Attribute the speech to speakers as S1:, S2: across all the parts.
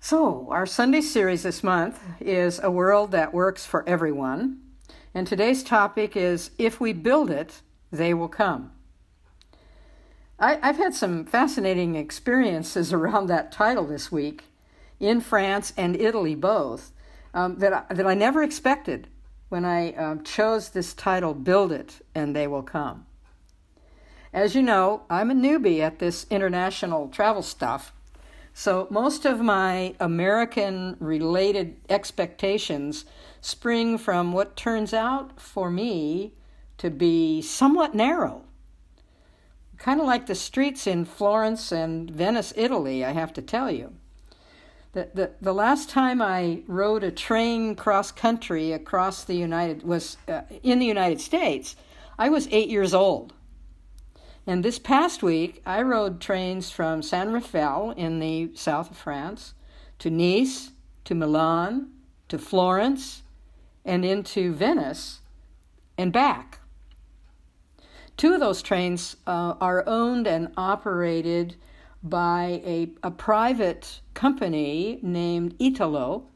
S1: So, our Sunday series this month is A World That Works for Everyone. And today's topic is If We Build It, They Will Come. I've had some fascinating experiences around that title this week, in France and Italy both, that I never expected when I chose this title, Build It and They Will Come. As you know, I'm a newbie at this international travel stuff, so most of my American-related expectations spring from what turns out for me to be somewhat narrow. Kind of like the streets in Florence and Venice, Italy, I have to tell you. The last time I rode a train cross-country across the in the United States, I was 8 years old. And this past week, I rode trains from San Rafael in the south of France to Nice, to Milan, to Florence, and into Venice, and back. Two of those trains are owned and operated by a private company named Italo,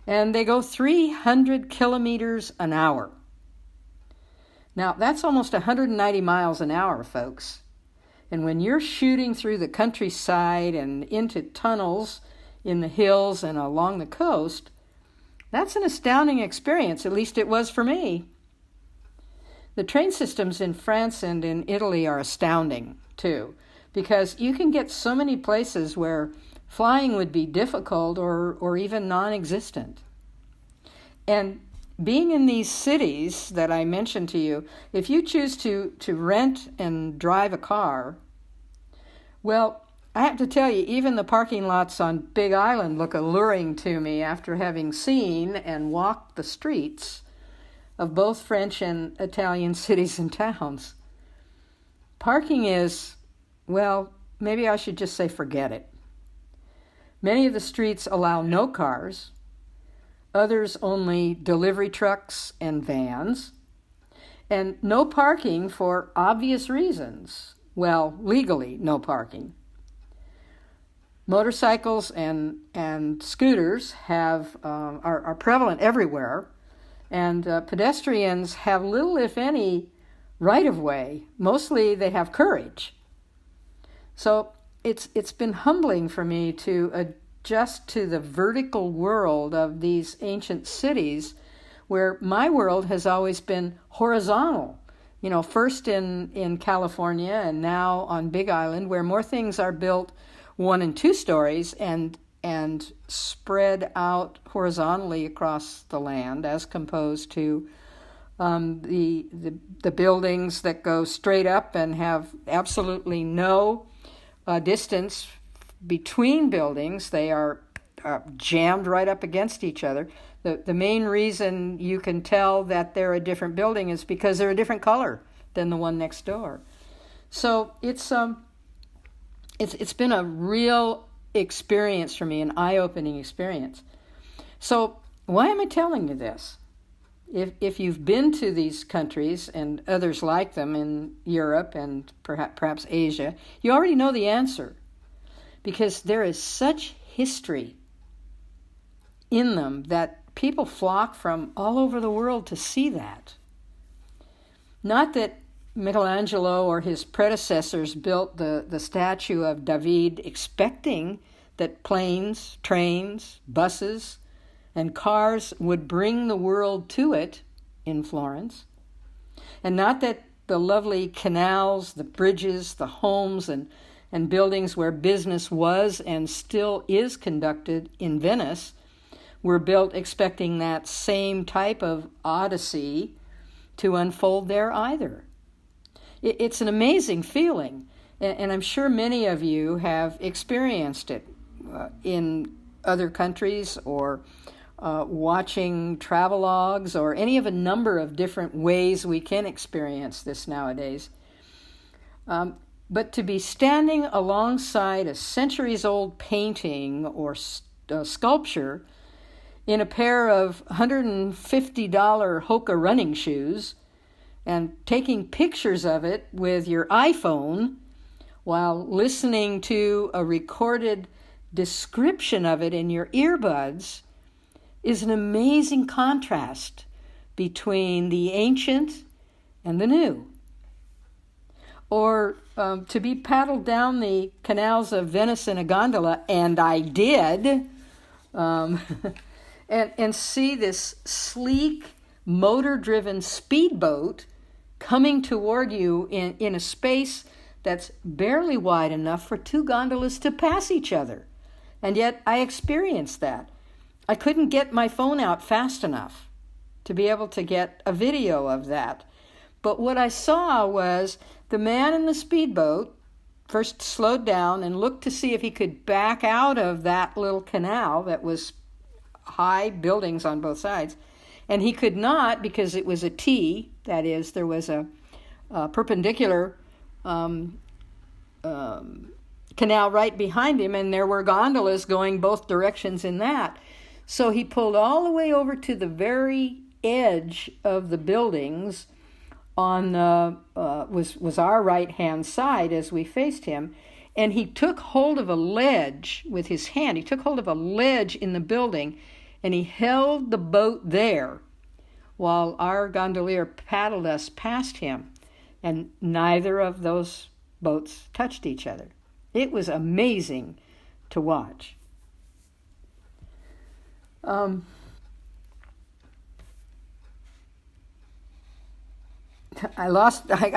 S1: and they go 300 kilometers an hour. Now, that's almost 190 miles an hour, folks. And when you're shooting through the countryside and into tunnels in the hills and along the coast, that's an astounding experience, at least it was for me. The train systems in France and in Italy are astounding, too, because you can get so many places where flying would be difficult or even non-existent. And being in these cities that I mentioned to you, if you choose to rent and drive a car, well, I have to tell you, even the parking lots on Big Island look alluring to me after having seen and walked the streets of both French and Italian cities and towns. Parking is, well, maybe I should just say forget it. Many of the streets allow no cars. Others only delivery trucks and vans, and no parking for obvious reasons. Well, legally, no parking. Motorcycles and scooters are prevalent everywhere, and pedestrians have little, if any, right-of-way. Mostly they have courage. So it's been humbling for me to adjust to the vertical world of these ancient cities where my world has always been horizontal. You know, first in California and now on Big Island, where more things are built 1 and 2 stories and spread out horizontally across the land, as opposed to the buildings that go straight up and have absolutely no distance between buildings. They are jammed right up against each other. The main reason you can tell that they're a different building is because they're a different color than the one next door. So it's been a real experience for me, an eye-opening experience. So why am I telling you this? If you've been to these countries and others like them in Europe and perhaps Asia, you already know the answer, because there is such history in them that people flock from all over the world to see that. Not that Michelangelo or his predecessors built the statue of David expecting that planes, trains, buses, and cars would bring the world to it in Florence. And not that the lovely canals, the bridges, the homes, and buildings where business was and still is conducted in Venice were built expecting that same type of odyssey to unfold there either. It's an amazing feeling, and I'm sure many of you have experienced it in other countries or watching travelogues or any of a number of different ways we can experience this nowadays. But to be standing alongside a centuries-old painting or sculpture in a pair of $150 Hoka running shoes and taking pictures of it with your iPhone while listening to a recorded description of it in your earbuds is an amazing contrast between the ancient and the new. Or to be paddled down the canals of Venice in a gondola, and I did, and see this sleek, motor-driven speedboat coming toward you in a space that's barely wide enough for two gondolas to pass each other. And yet I experienced that. I couldn't get my phone out fast enough to be able to get a video of that. But what I saw was the man in the speedboat first slowed down and looked to see if he could back out of that little canal that was high buildings on both sides. And he could not, because it was a T, that is, there was a perpendicular canal right behind him, and there were gondolas going both directions in that. So he pulled all the way over to the very edge of the buildings on was our right-hand side as we faced him, and he took hold of a ledge with his hand. He took hold of a ledge in the building, and he held the boat there while our gondolier paddled us past him, and neither of those boats touched each other. It was amazing to watch. I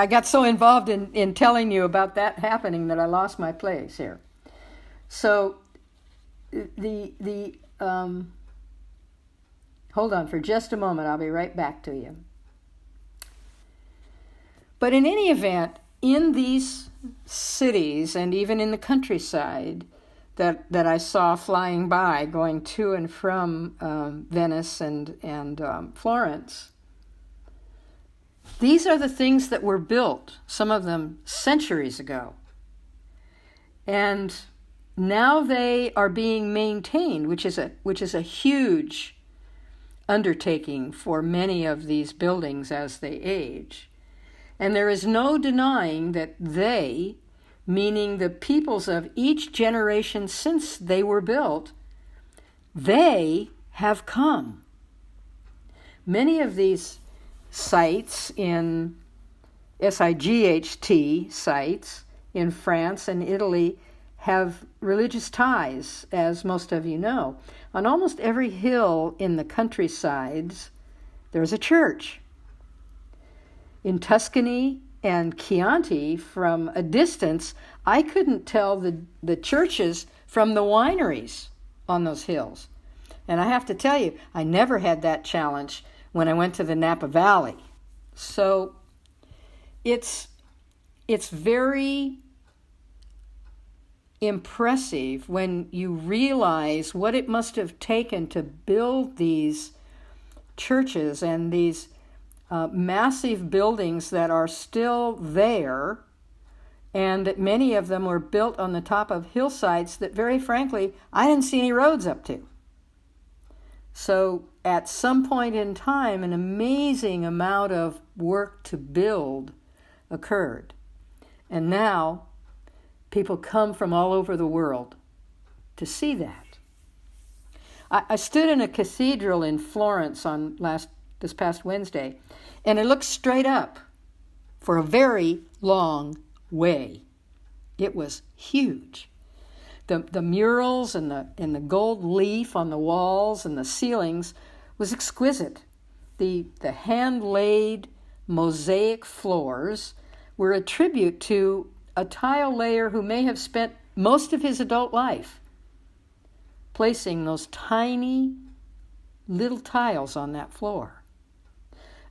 S1: got so involved in telling you about that happening that I lost my place here. So hold on for just a moment. I'll be right back to you. But in any event, in these cities and even in the countryside that I saw flying by, going to and from Venice and Florence, these are the things that were built, some of them centuries ago. And now they are being maintained, which is a huge undertaking for many of these buildings as they age. And there is no denying that they, meaning the peoples of each generation since they were built, they have come. Many of these sites in SIGHT sites in France and Italy have religious ties, as most of you know. On almost every hill in the countrysides, there's a church. In Tuscany and Chianti, from a distance, I couldn't tell the churches from the wineries on those hills. And I have to tell you, I never had that challenge when I went to the Napa Valley. So it's very impressive when you realize what it must have taken to build these churches and these massive buildings that are still there, and that many of them were built on the top of hillsides that, very frankly, I didn't see any roads up to. So at some point in time, an amazing amount of work to build occurred. And now people come from all over the world to see that. I stood in a cathedral in Florence this past Wednesday, and I looked straight up for a very long way. It was huge. The murals and the gold leaf on the walls and the ceilings was exquisite. The hand-laid mosaic floors were a tribute to a tile layer who may have spent most of his adult life placing those tiny little tiles on that floor.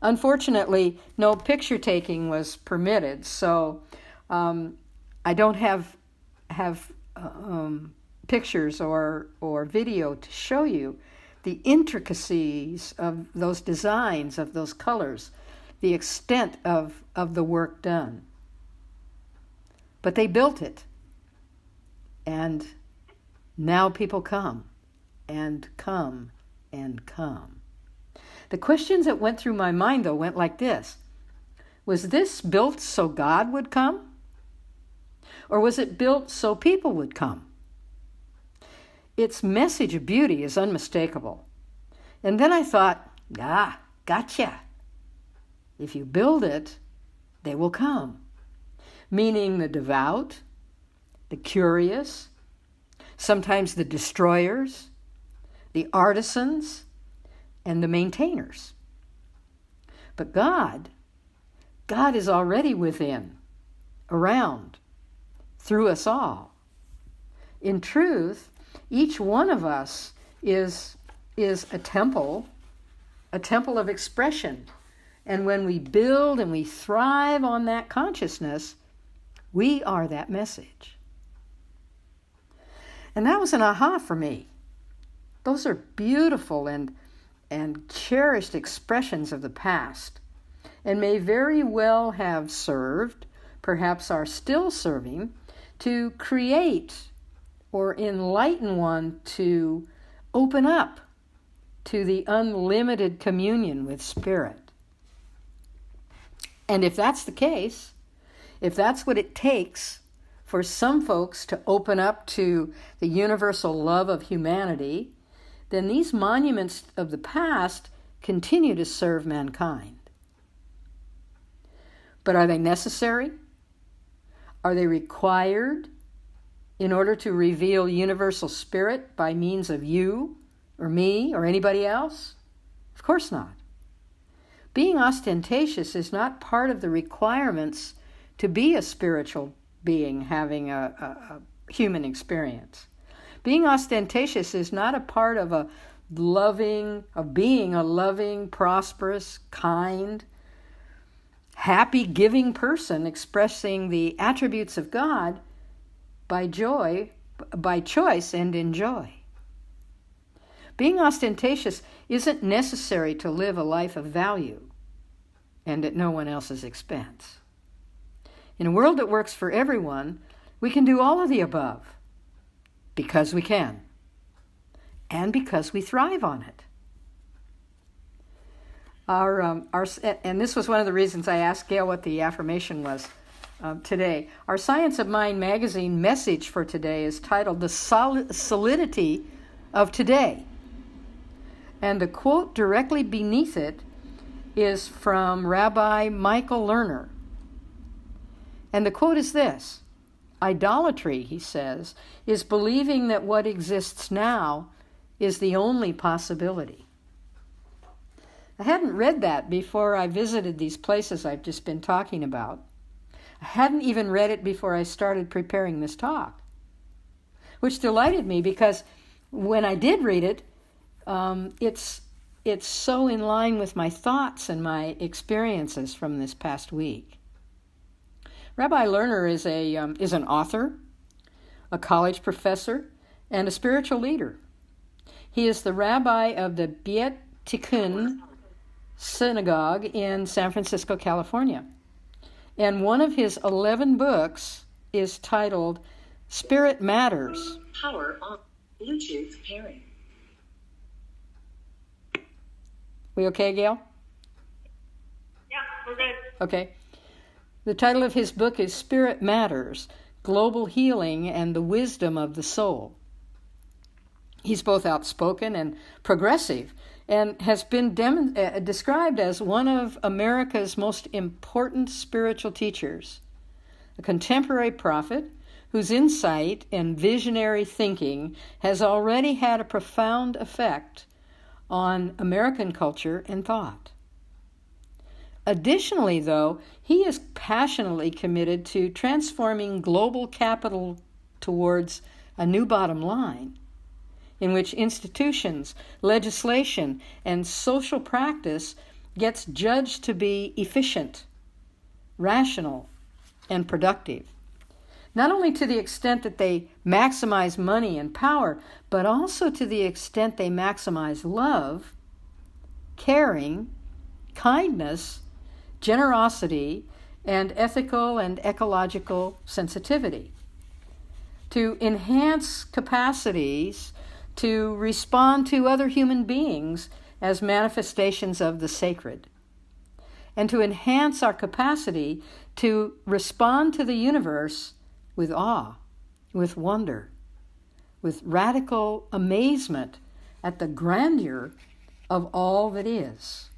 S1: Unfortunately, no picture taking was permitted, so I don't have pictures or video to show you the intricacies of those designs, of those colors, the extent of the work done. But they built it, and now people come and come and come. The questions that went through my mind, though, went like this. Was this built so God would come? Or was it built so people would come? its message of beauty is unmistakable. And then I thought, gotcha. If you build it, they will come. Meaning the devout, the curious, sometimes the destroyers, the artisans, and the maintainers. But God is already within, around, through us all. In truth, each one of us is a temple of expression. And when we build and we thrive on that consciousness, we are that message. And that was an aha for me. Those are beautiful and cherished expressions of the past, and may very well have served, perhaps are still serving, to create or enlighten one to open up to the unlimited communion with Spirit. And if that's the case, if that's what it takes for some folks to open up to the universal love of humanity, then these monuments of the past continue to serve mankind. But are they necessary? Are they required in order to reveal universal spirit by means of you or me or anybody else? Of course not. Being ostentatious is not part of the requirements to be a spiritual being having a human experience. Being ostentatious is not a part of being a loving, prosperous, kind, happy, giving person expressing the attributes of God by choice and in joy. Being ostentatious isn't necessary to live a life of value and at no one else's expense. In a world that works for everyone, we can do all of the above because we can and because we thrive on it. And this was one of the reasons I asked Gail what the affirmation was today. Our Science of Mind magazine message for today is titled The Solidity of Today. And the quote directly beneath it is from Rabbi Michael Lerner. And the quote is this: "Idolatry," he says, "is believing that what exists now is the only possibility." I hadn't read that before I visited these places I've just been talking about. I hadn't even read it before I started preparing this talk, which delighted me because when I did read it, it's so in line with my thoughts and my experiences from this past week. Rabbi Lerner is an author, a college professor, and a spiritual leader. He is the rabbi of the Beit Tikkun Synagogue in San Francisco, California. And one of his 11 books is titled Spirit Matters. Power on Bluetooth pairing. We okay, Gail?
S2: Yeah, we're good.
S1: Okay. The title of his book is Spirit Matters, Global Healing and the Wisdom of the Soul. He's both outspoken and progressive and has been described as one of America's most important spiritual teachers, a contemporary prophet whose insight and visionary thinking has already had a profound effect on American culture and thought. Additionally, though, he is passionately committed to transforming global capital towards a new bottom line, in which institutions, legislation, and social practice gets judged to be efficient, rational, and productive. Not only to the extent that they maximize money and power, but also to the extent they maximize love, caring, kindness, generosity, and ethical and ecological sensitivity. To enhance capacities to respond to other human beings as manifestations of the sacred, and to enhance our capacity to respond to the universe with awe, with wonder, with radical amazement at the grandeur of all that is.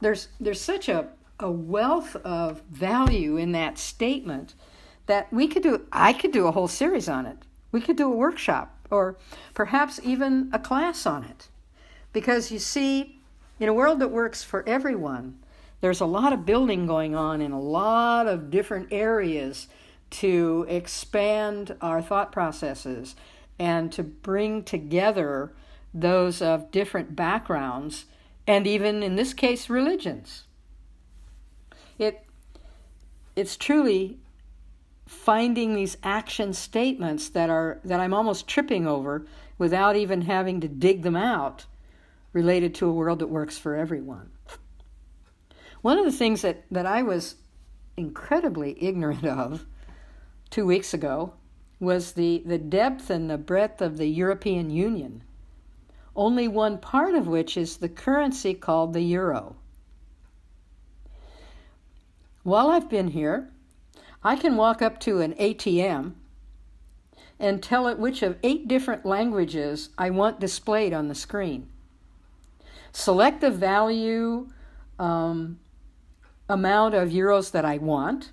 S1: There's such a wealth of value in that statement that I could do a whole series on it. We could do a workshop or perhaps even a class on it. Because you see, in a world that works for everyone, there's a lot of building going on in a lot of different areas to expand our thought processes and to bring together those of different backgrounds and even, in this case, religions. It's truly finding these action statements that I'm almost tripping over without even having to dig them out, related to a world that works for everyone. One of the things that I was incredibly ignorant of 2 weeks ago was the depth and the breadth of the European Union, only one part of which is the currency called the euro. While I've been here, I can walk up to an ATM and tell it which of 8 different languages I want displayed on the screen. Select the value amount of euros that I want,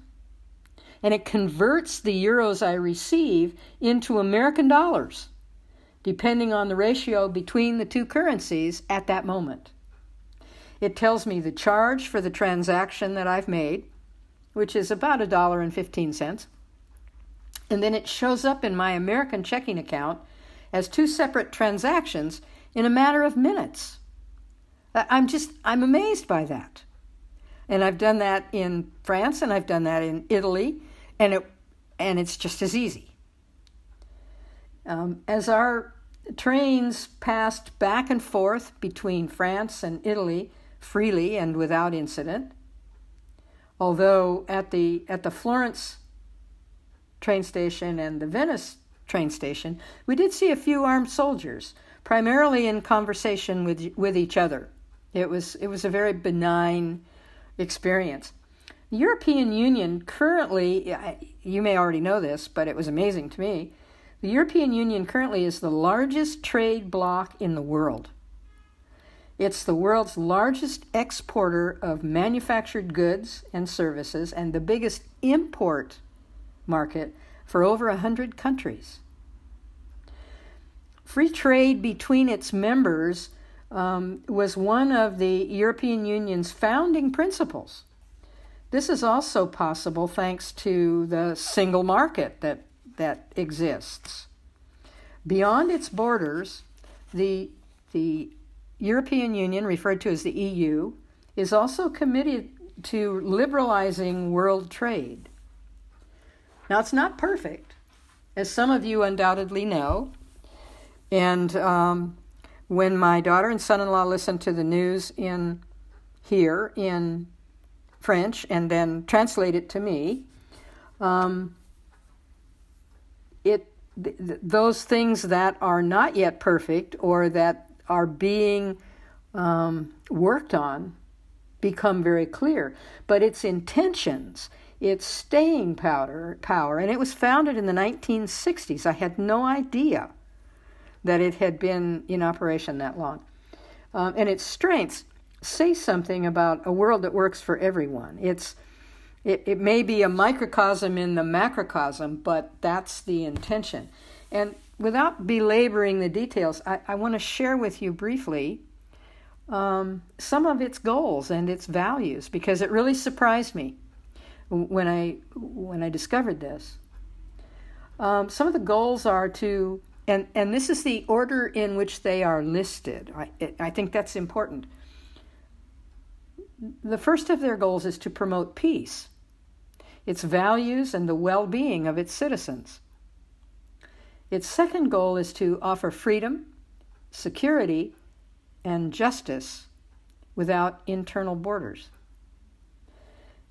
S1: and it converts the euros I receive into American dollars, depending on the ratio between the two currencies at that moment. It tells me the charge for the transaction that I've made, which is about $1.15, and then it shows up in my American checking account as 2 separate transactions in a matter of minutes. I'm amazed by that. And I've done that in France and I've done that in Italy, and it's just as easy. As our trains passed back and forth between France and Italy freely and without incident, although at the Florence train station and the Venice train station, we did see a few armed soldiers, primarily in conversation with each other. It was a very benign experience. The European Union currently, you may already know this, but it was amazing to me, the European Union currently is the largest trade bloc in the world. It's the world's largest exporter of manufactured goods and services and the biggest import market for over 100 countries. Free trade between its members was one of the European Union's founding principles. This is also possible thanks to the single market that exists. Beyond its borders, the European Union, referred to as the EU, is also committed to liberalizing world trade. Now, it's not perfect, as some of you undoubtedly know, and when my daughter and son-in-law listen to the news here in French and then translate it to me, those things that are not yet perfect or that are being worked on become very clear. But its intentions, its staying power, and it was founded in the 1960s. I had no idea that it had been in operation that long. And its strengths say something about a world that works for everyone. It may be a microcosm in the macrocosm, but that's the intention. And without belaboring the details, I want to share with you briefly some of its goals and its values, because it really surprised me when I discovered this. Some of the goals are to, and this is the order in which they are listed. I think that's important. The first of their goals is to promote peace, its values, and the well-being of its citizens. Its second goal is to offer freedom, security, and justice without internal borders.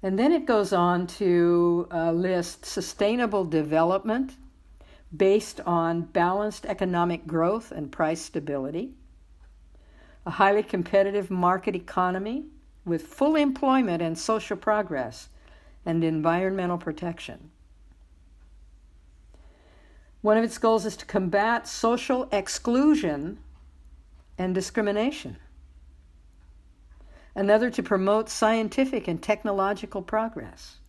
S1: And then it goes on to list sustainable development based on balanced economic growth and price stability, a highly competitive market economy with full employment and social progress, and environmental protection. One of its goals is to combat social exclusion and discrimination. Another, to promote scientific and technological progress.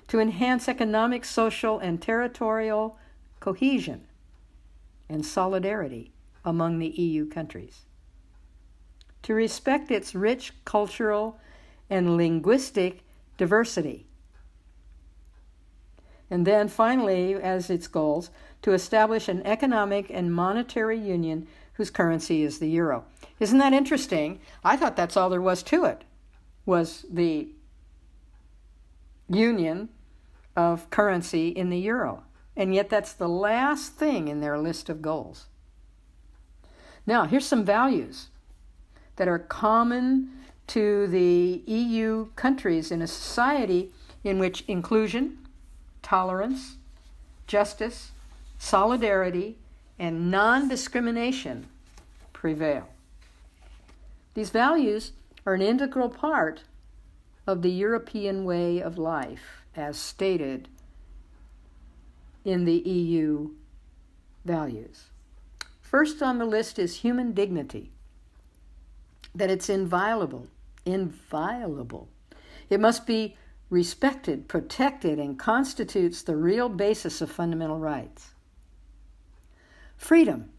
S1: To enhance economic, social, and territorial cohesion and solidarity among the EU countries. To respect its rich cultural and linguistic diversity. And then finally, as its goals, to establish an economic and monetary union whose currency is the euro. Isn't that interesting? I thought that's all there was to it, was the union of currency in the euro. And yet that's the last thing in their list of goals. Now, here's some values that are common to the EU countries in a society in which inclusion, tolerance, justice, solidarity, and non-discrimination prevail. These values are an integral part of the European way of life, as stated in the EU values. First on the list is human dignity, that it's inviolable. It must be respected, protected, and constitutes the real basis of fundamental rights. Freedom.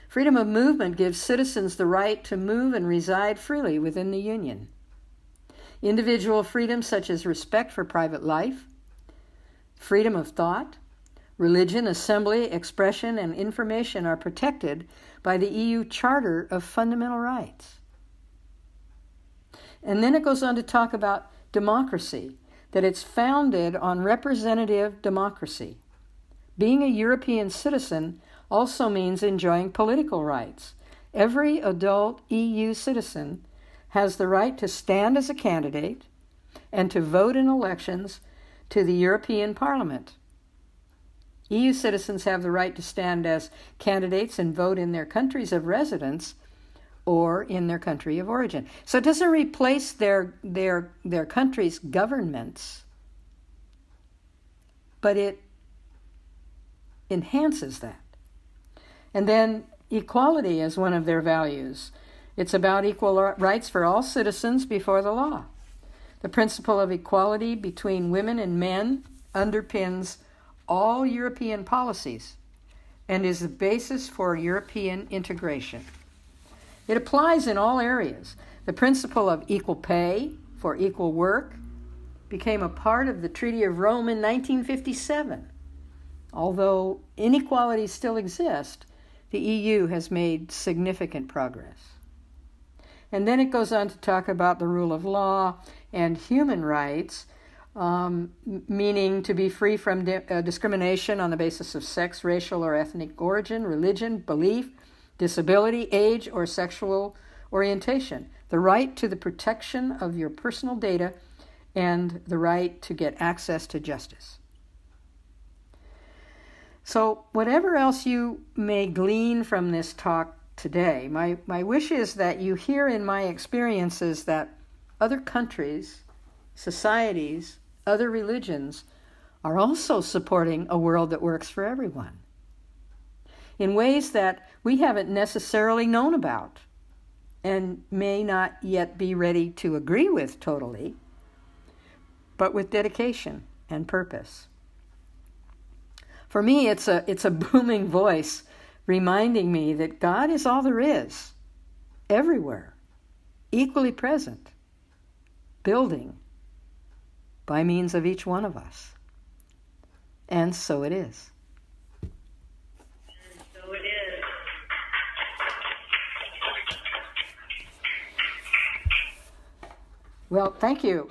S1: Freedom of movement gives citizens the right to move and reside freely within the Union. Individual freedoms such as respect for private life, freedom of thought, religion, assembly, expression, and information are protected by the EU Charter of Fundamental Rights. And then it goes on to talk about democracy, that it's founded on representative democracy. Being a European citizen also means enjoying political rights. Every adult EU citizen has the right to stand as a candidate and to vote in elections to the European Parliament. EU citizens have the right to stand as candidates and vote in their countries of residence or in their country of origin. So it doesn't replace their country's governments, but it enhances that. And then equality is one of their values. It's about equal rights for all citizens before the law. The principle of equality between women and men underpins all European policies and is the basis for European integration. It applies in all areas. The principle of equal pay for equal work became a part of the Treaty of Rome in 1957. Although inequalities still exist, the EU has made significant progress. And then it goes on to talk about the rule of law and human rights, meaning to be free from discrimination on the basis of sex, racial or ethnic origin, religion, belief, disability, age, or sexual orientation. The right to the protection of your personal data and the right to get access to justice. So whatever else you may glean from this talk today, my wish is that you hear in my experiences that other countries, societies, other religions are also supporting a world that works for everyone in ways that we haven't necessarily known about and may not yet be ready to agree with totally, but with dedication and purpose. For me, it's a booming voice reminding me that God is all there is, everywhere, equally present, building by means of each one of us. And so it is.
S2: And so it is.
S1: Well, thank you.